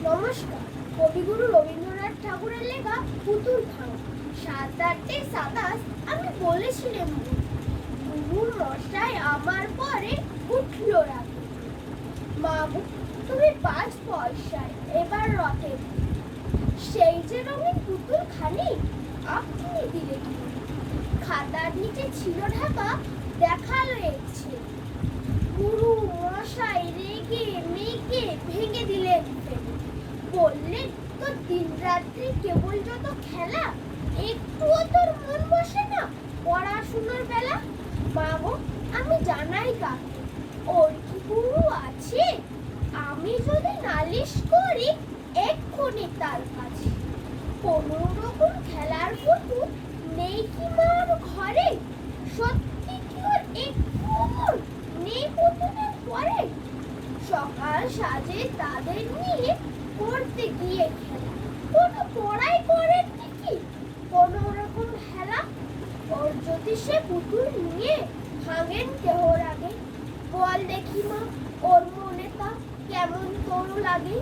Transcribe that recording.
নমস্কার। কবিগুরু রবীন্দ্রনাথ ঠাকুরের লেখা পুতুল ভাঙা ৭-৮-২৭ আমি বলেছিলাম গুরুর মশাই আমার পরে উঠল রাগে। মা গো, তুমি ৫ পয়সায় এবার রথে সেই যে রঙিন পুতুল খানি আপনি দিলে কি? খাতার নিচে ছিল ঢাকা দেখালেছে। গুরু মশাই রেগে মেগে ভেঙে দিলেন ফেলে। বললেন তোর দিন রাত্রি কেবল যত খেলা, একটুও তোর মন বসে না পড়াশুনোর বেলা। মা গো, আমি জানাই কাকে, ওর কি গুরু আছে? আমি যদি নালিশ করি এক্ষুনি তার কাছে। কোনো রকম খেলার পুতুল নেই কি মার ঘরে? সত্যি কি ওর একটু নেই পুতুলের পরে? সকাল সাজে তাদের নিয়ে করতে গিয়ে খেলা, কোনো পড়াই করেন নাকি কোনো রকম খেলা? ওর যদি সে পুতুল নিয়ে ভাঙেন কেহর আগে, বল দেখি মা ওর মনে তা কেমন তোর লাগে?